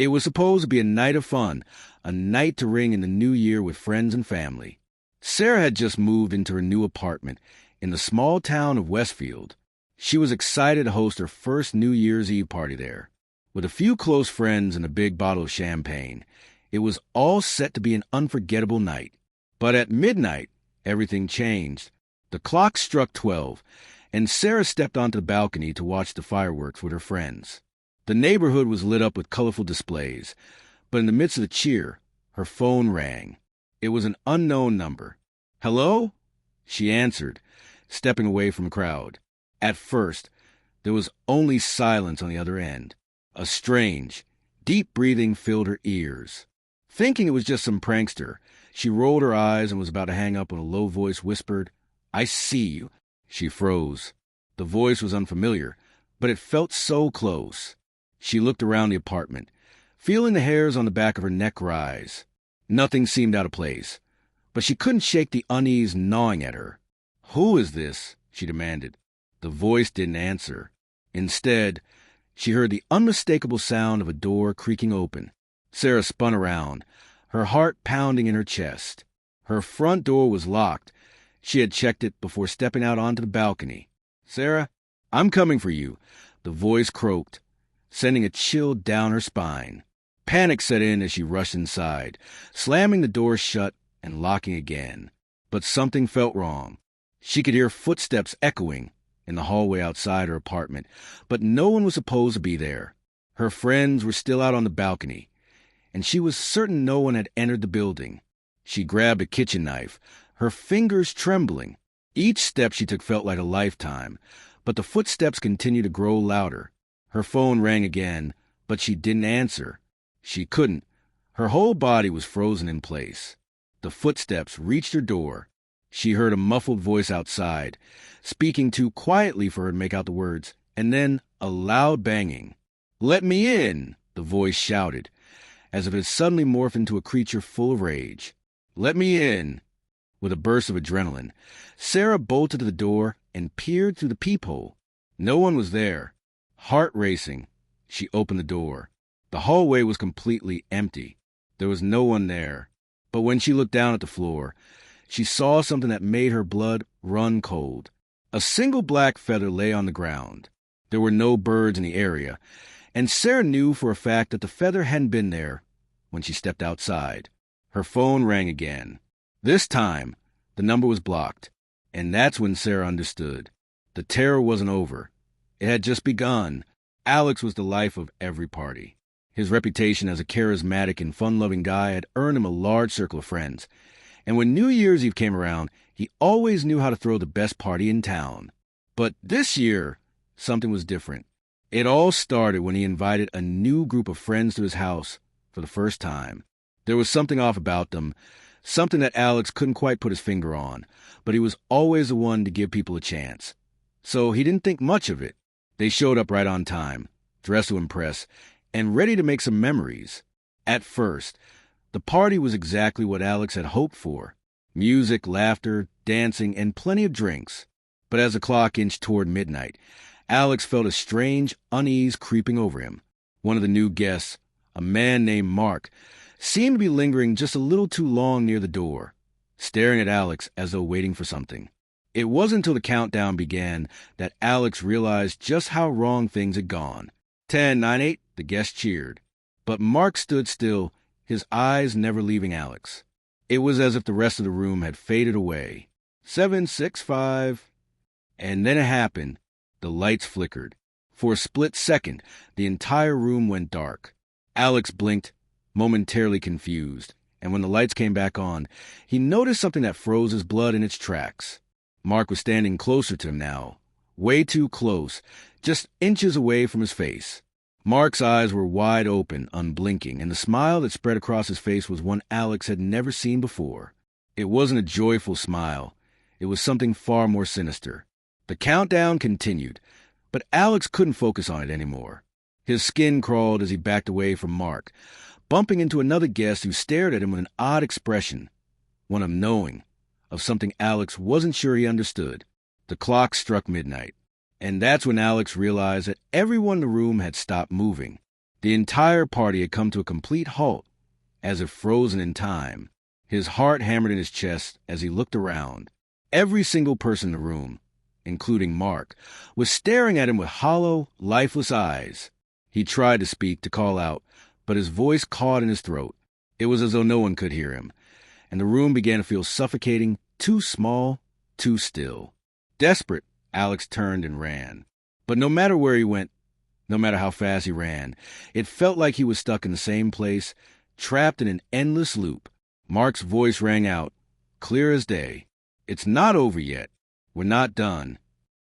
It was supposed to be a night of fun, a night to ring in the new year with friends and family. Sarah had just moved into her new apartment in the small town of Westfield. She was excited to host her first New Year's Eve party there. With a few close friends and a big bottle of champagne, it was all set to be an unforgettable night. But at midnight, everything changed. The clock struck 12, and Sarah stepped onto the balcony to watch the fireworks with her friends. The neighborhood was lit up with colorful displays, but in the midst of the cheer, her phone rang. It was an unknown number. "Hello?" She answered, stepping away from the crowd. At first, there was only silence on the other end. A strange, deep breathing filled her ears. Thinking it was just some prankster, she rolled her eyes and was about to hang up when a low voice whispered, "I see you." She froze. The voice was unfamiliar, but it felt so close. She looked around the apartment, feeling the hairs on the back of her neck rise. Nothing seemed out of place, but she couldn't shake the unease gnawing at her. "Who is this?" she demanded. The voice didn't answer. Instead, she heard the unmistakable sound of a door creaking open. Sarah spun around, her heart pounding in her chest. Her front door was locked. She had checked it before stepping out onto the balcony. "Sarah, I'm coming for you," the voice croaked, sending a chill down her spine. Panic set in as she rushed inside, slamming the door shut and locking again. But something felt wrong. She could hear footsteps echoing in the hallway outside her apartment, but no one was supposed to be there. Her friends were still out on the balcony, and she was certain no one had entered the building. She grabbed a kitchen knife, her fingers trembling. Each step she took felt like a lifetime, but the footsteps continued to grow louder. Her phone rang again, but she didn't answer. She couldn't. Her whole body was frozen in place. The footsteps reached her door. She heard a muffled voice outside, speaking too quietly for her to make out the words, and then a loud banging. "Let me in!" the voice shouted, as if it had suddenly morphed into a creature full of rage. "Let me in!" With a burst of adrenaline, Sarah bolted to the door and peered through the peephole. No one was there. Heart racing, she opened the door. The hallway was completely empty. There was no one there. But when she looked down at the floor, she saw something that made her blood run cold. A single black feather lay on the ground. There were no birds in the area, and Sarah knew for a fact that the feather hadn't been there when she stepped outside. Her phone rang again. This time, the number was blocked, and that's when Sarah understood. The terror wasn't over. It had just begun. Alex was the life of every party. His reputation as a charismatic and fun-loving guy had earned him a large circle of friends, and when New Year's Eve came around, he always knew how to throw the best party in town. But this year, something was different. It all started when he invited a new group of friends to his house for the first time. There was something off about them, something that Alex couldn't quite put his finger on, but he was always the one to give people a chance. So he didn't think much of it. They showed up right on time, dressed to impress, and ready to make some memories. At first, the party was exactly what Alex had hoped for. Music, laughter, dancing, and plenty of drinks. But as the clock inched toward midnight, Alex felt a strange unease creeping over him. One of the new guests, a man named Mark, seemed to be lingering just a little too long near the door, staring at Alex as though waiting for something. It wasn't until the countdown began that Alex realized just how wrong things had gone. 10, 9, 8, the guest cheered. But Mark stood still, his eyes never leaving Alex. It was as if the rest of the room had faded away. 7, 6, 5. And then it happened. The lights flickered. For a split second, the entire room went dark. Alex blinked, momentarily confused, and when the lights came back on, he noticed something that froze his blood in its tracks. Mark was standing closer to him now, way too close, just inches away from his face. Mark's eyes were wide open, unblinking, and the smile that spread across his face was one Alex had never seen before. It wasn't a joyful smile. It was something far more sinister. The countdown continued, but Alex couldn't focus on it anymore. His skin crawled as he backed away from Mark, bumping into another guest who stared at him with an odd expression, one of knowing, of something Alex wasn't sure he understood. The clock struck midnight, and that's when Alex realized that everyone in the room had stopped moving. The entire party had come to a complete halt, as if frozen in time. His heart hammered in his chest as he looked around. Every single person in the room, including Mark, was staring at him with hollow, lifeless eyes. He tried to speak, to call out, but his voice caught in his throat. It was as though no one could hear him, and the room began to feel suffocating, too small, too still. Desperate, Alex turned and ran. But no matter where he went, no matter how fast he ran, it felt like he was stuck in the same place, trapped in an endless loop. Mark's voice rang out, clear as day. It's not over yet. We're not done.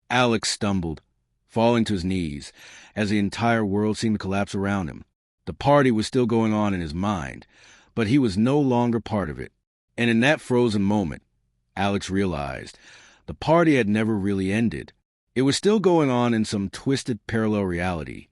Alex stumbled, falling to his knees, as the entire world seemed to collapse around him. The party was still going on in his mind, but he was no longer part of it. And in that frozen moment, Alex realized the party had never really ended. It was still going on in some twisted parallel reality,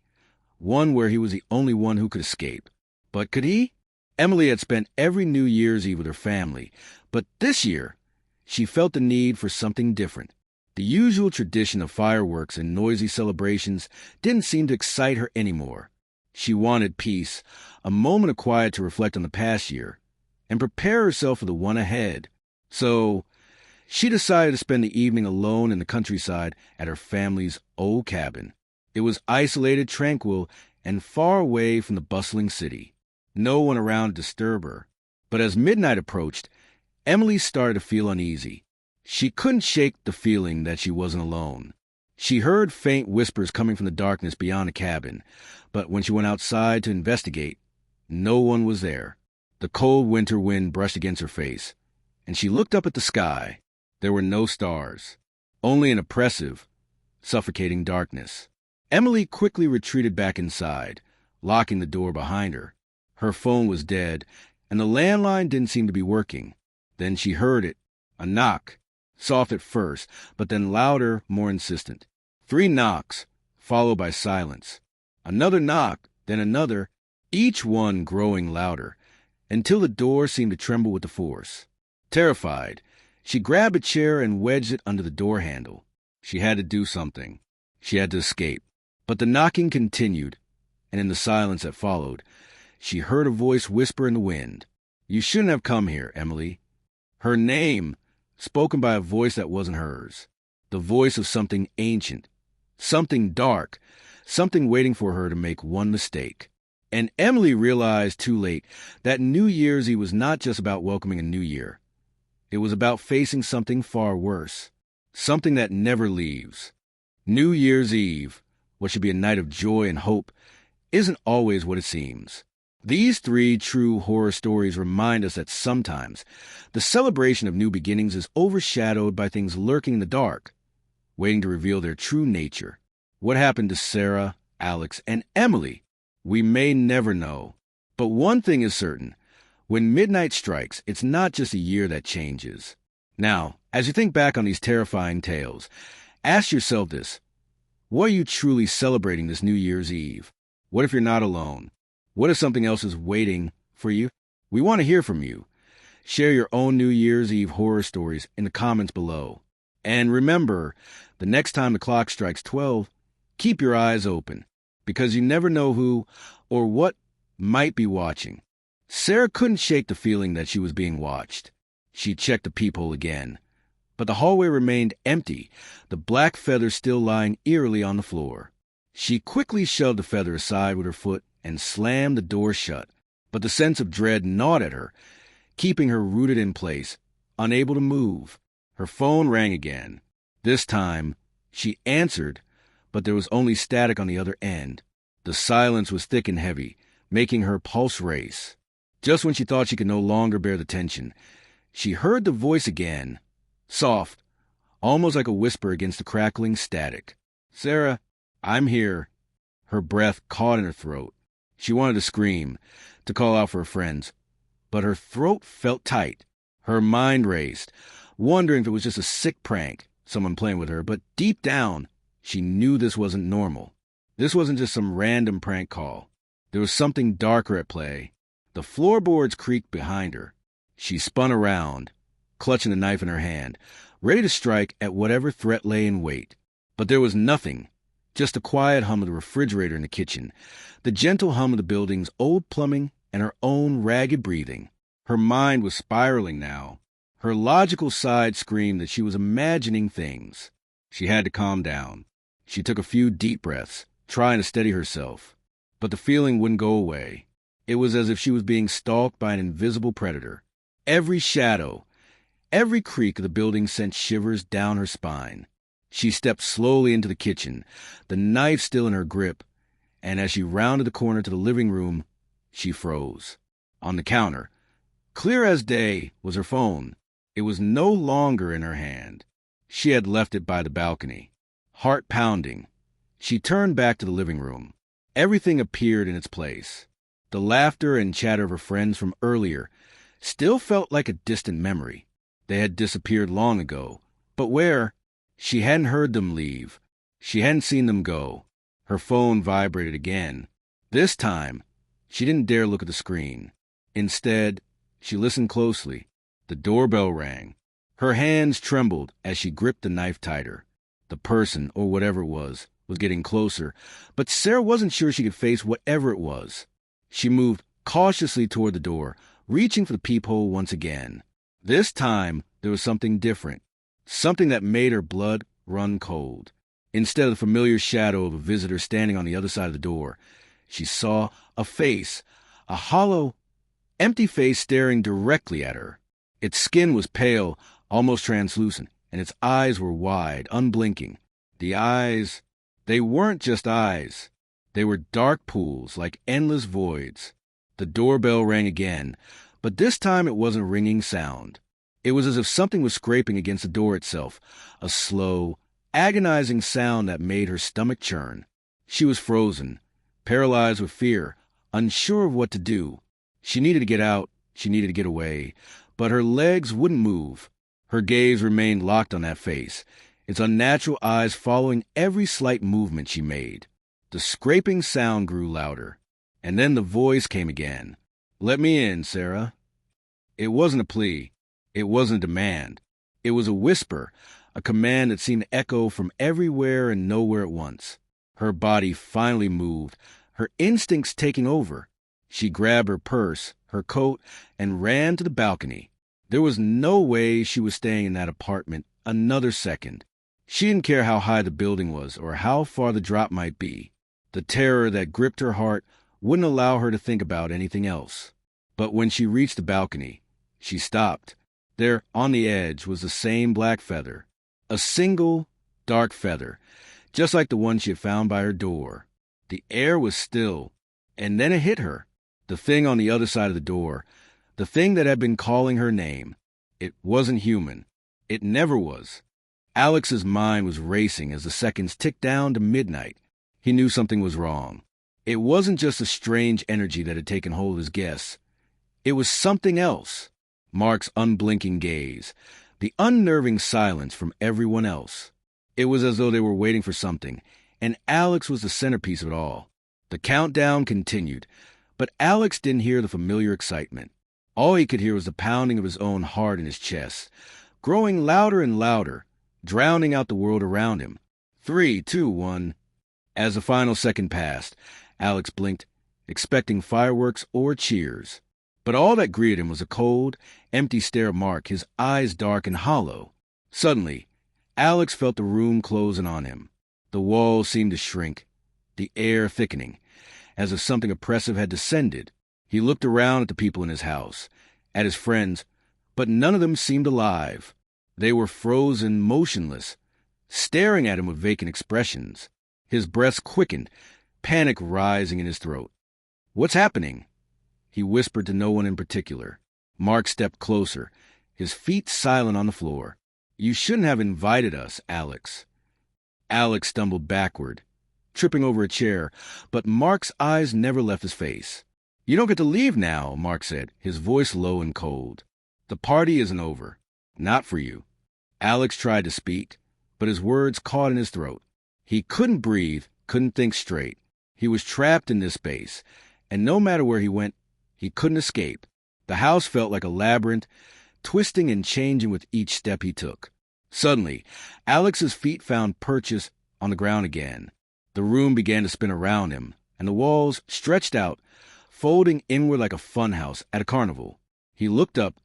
one where he was the only one who could escape. But could he? Emily had spent every New Year's Eve with her family, but this year, she felt the need for something different. The usual tradition of fireworks and noisy celebrations didn't seem to excite her anymore. She wanted peace, a moment of quiet to reflect on the past year, and prepare herself for the one ahead. So, she decided to spend the evening alone in the countryside at her family's old cabin. It was isolated, tranquil, and far away from the bustling city. No one around to disturb her. But as midnight approached, Emily started to feel uneasy. She couldn't shake the feeling that she wasn't alone. She heard faint whispers coming from the darkness beyond the cabin, but when she went outside to investigate, no one was there. The cold winter wind brushed against her face, and she looked up at the sky. There were no stars, only an oppressive, suffocating darkness. Emily quickly retreated back inside, locking the door behind her. Her phone was dead, and the landline didn't seem to be working. Then she heard it, a knock, soft at first, but then louder, more insistent. 3 knocks, followed by silence. Another knock, then another, each one growing louder, until the door seemed to tremble with the force. Terrified, she grabbed a chair and wedged it under the door handle. She had to do something. She had to escape. But the knocking continued, and in the silence that followed, she heard a voice whisper in the wind. You shouldn't have come here, Emily. Her name, spoken by a voice that wasn't hers. The voice of something ancient, something dark, something waiting for her to make one mistake. And Emily realized too late that New Year's Eve was not just about welcoming a new year. It was about facing something far worse, something that never leaves. New Year's Eve, what should be a night of joy and hope, isn't always what it seems. These 3 true horror stories remind us that sometimes the celebration of new beginnings is overshadowed by things lurking in the dark, waiting to reveal their true nature. What happened to Sarah, Alex, and Emily? We may never know. But one thing is certain. When midnight strikes, it's not just a year that changes. Now, as you think back on these terrifying tales, ask yourself this. What are you truly celebrating this New Year's Eve? What if you're not alone? What if something else is waiting for you? We want to hear from you. Share your own New Year's Eve horror stories in the comments below. And remember, the next time the clock strikes 12, keep your eyes open, because you never know who or what might be watching. Sarah couldn't shake the feeling that she was being watched. She checked the peephole again, but the hallway remained empty, the black feather still lying eerily on the floor. She quickly shoved the feather aside with her foot and slammed the door shut, but the sense of dread gnawed at her, keeping her rooted in place, unable to move. Her phone rang again. This time, she answered, but there was only static on the other end. The silence was thick and heavy, making her pulse race. Just when she thought she could no longer bear the tension, she heard the voice again, soft, almost like a whisper against the crackling static. Sarah, I'm here. Her breath caught in her throat. She wanted to scream, to call out for her friends, but her throat felt tight. Her mind raced, wondering if it was just a sick prank, someone playing with her, but deep down, she knew this wasn't normal. This wasn't just some random prank call. There was something darker at play. The floorboards creaked behind her. She spun around, clutching the knife in her hand, ready to strike at whatever threat lay in wait. But there was nothing, Just the quiet hum of the refrigerator in the kitchen, the gentle hum of the building's old plumbing, and her own ragged breathing. Her mind was spiraling now. Her logical side screamed that she was imagining things. She had to calm down. She took a few deep breaths, trying to steady herself. But the feeling wouldn't go away. It was as if she was being stalked by an invisible predator. Every shadow, every creak of the building sent shivers down her spine. She stepped slowly into the kitchen, the knife still in her grip, and as she rounded the corner to the living room, she froze. On the counter, clear as day, was her phone. It was no longer in her hand. She had left it by the balcony. Heart pounding, she turned back to the living room. Everything appeared in its place. The laughter and chatter of her friends from earlier still felt like a distant memory. They had disappeared long ago. But where? She hadn't heard them leave. She hadn't seen them go. Her phone vibrated again. This time, she didn't dare look at the screen. Instead, she listened closely. The doorbell rang. Her hands trembled as she gripped the knife tighter. The person, or whatever it was getting closer, but Sarah wasn't sure she could face whatever it was. She moved cautiously toward the door, reaching for the peephole once again. This time, there was something different, something that made her blood run cold. Instead of the familiar shadow of a visitor standing on the other side of the door, she saw a face, a hollow, empty face staring directly at her. Its skin was pale, almost translucent, and its eyes were wide, unblinking. The eyes, they weren't just eyes. They were dark pools, like endless voids. The doorbell rang again, but this time it wasn't a ringing sound. It was as if something was scraping against the door itself, a slow, agonizing sound that made her stomach churn. She was frozen, paralyzed with fear, unsure of what to do. She needed to get out, she needed to get away, but her legs wouldn't move. Her gaze remained locked on that face, its unnatural eyes following every slight movement she made. The scraping sound grew louder, and then the voice came again. "Let me in, Sarah." It wasn't a plea. It wasn't a demand. It was a whisper, a command that seemed to echo from everywhere and nowhere at once. Her body finally moved, her instincts taking over. She grabbed her purse, her coat, and ran to the balcony. There was no way she was staying in that apartment another second. She didn't care how high the building was or how far the drop might be. The terror that gripped her heart wouldn't allow her to think about anything else. But when she reached the balcony, she stopped. There, on the edge, was the same black feather. A single, dark feather, just like the one she had found by her door. The air was still, and then it hit her. The thing on the other side of the door, the thing that had been calling her name. It wasn't human. It never was. Alex's mind was racing as the seconds ticked down to midnight. He knew something was wrong. It wasn't just a strange energy that had taken hold of his guests. It was something else. Mark's unblinking gaze, the unnerving silence from everyone else. It was as though they were waiting for something, and Alex was the centerpiece of it all. The countdown continued, but Alex didn't hear the familiar excitement. All he could hear was the pounding of his own heart in his chest, growing louder and louder, drowning out the world around him. 3, 2, 1. As the final second passed, Alex blinked, expecting fireworks or cheers. But all that greeted him was a cold, empty stare of Mark, his eyes dark and hollow. Suddenly, Alex felt the room closing on him. The walls seemed to shrink, the air thickening, as if something oppressive had descended. He looked around at the people in his house, at his friends, but none of them seemed alive. They were frozen, motionless, staring at him with vacant expressions. His breath quickened, panic rising in his throat. "What's happening?" He whispered to no one in particular. Mark stepped closer, his feet silent on the floor. "You shouldn't have invited us, Alex." Alex stumbled backward, tripping over a chair, but Mark's eyes never left his face. "You don't get to leave now," Mark said, his voice low and cold. "The party isn't over. Not for you." Alex tried to speak, but his words caught in his throat. He couldn't breathe, couldn't think straight. He was trapped in this space, and no matter where he went, he couldn't escape. The house felt like a labyrinth, twisting and changing with each step he took. Suddenly, Alex's feet found purchase on the ground again. The room began to spin around him, and the walls stretched out, folding inward like a funhouse at a carnival. He looked up,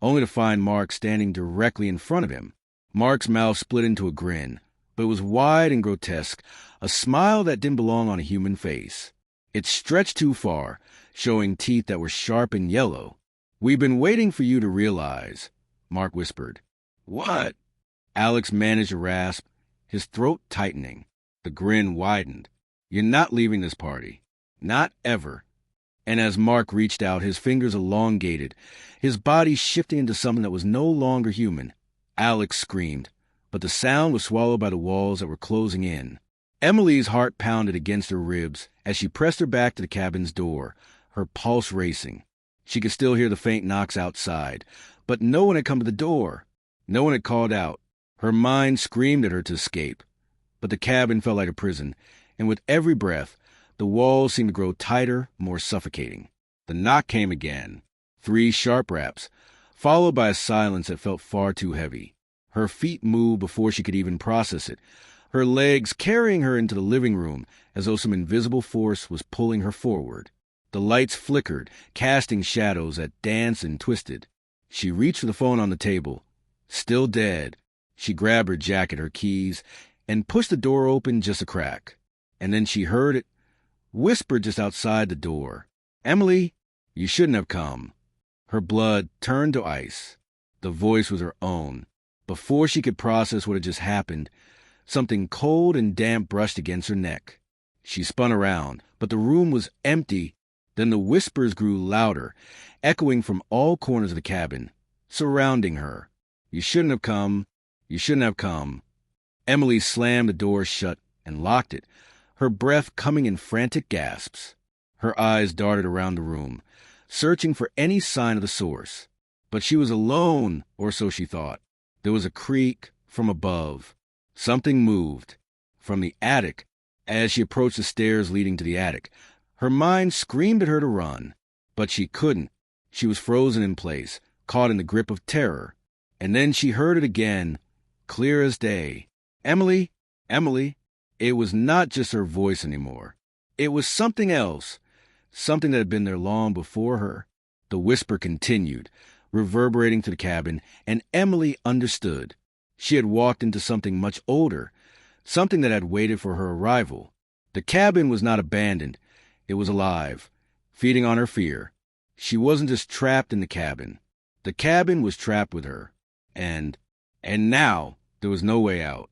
only to find Mark standing directly in front of him. Mark's mouth split into a grin, but it was wide and grotesque, a smile that didn't belong on a human face. It stretched too far, showing teeth that were sharp and yellow. "We've been waiting for you to realize," Mark whispered. "What?" Alex managed to rasp, his throat tightening. The grin widened. "You're not leaving this party. Not ever." And as Mark reached out, his fingers elongated, his body shifting into something that was no longer human, Alex screamed, but the sound was swallowed by the walls that were closing in. Emily's heart pounded against her ribs as she pressed her back to the cabin's door, her pulse racing. She could still hear the faint knocks outside, but no one had come to the door. No one had called out. Her mind screamed at her to escape. But the cabin felt like a prison, and with every breath, the walls seemed to grow tighter, more suffocating. The knock came again. 3 sharp raps, followed by a silence that felt far too heavy. Her feet moved before she could even process it, her legs carrying her into the living room as though some invisible force was pulling her forward. The lights flickered, casting shadows that danced and twisted. She reached for the phone on the table. Still dead. She grabbed her jacket, her keys, and pushed the door open just a crack. And then she heard it, whispered just outside the door. "Emily, you shouldn't have come." Her blood turned to ice. The voice was her own. Before she could process what had just happened, something cold and damp brushed against her neck. She spun around, but the room was empty. Then the whispers grew louder, echoing from all corners of the cabin, surrounding her. "You shouldn't have come. You shouldn't have come." Emily slammed the door shut and locked it, her breath coming in frantic gasps. Her eyes darted around the room, searching for any sign of the source. But she was alone, or so she thought. There was a creak from above. Something moved. From the attic, as she approached the stairs leading to the attic, her mind screamed at her to run. But she couldn't. She was frozen in place, caught in the grip of terror. And then she heard it again, clear as day. "Emily, Emily." It was not just her voice anymore. It was something else, something that had been there long before her. The whisper continued, reverberating through the cabin, and Emily understood. She had walked into something much older, something that had waited for her arrival. The cabin was not abandoned. It was alive, feeding on her fear. She wasn't just trapped in the cabin. The cabin was trapped with her. And now there was no way out.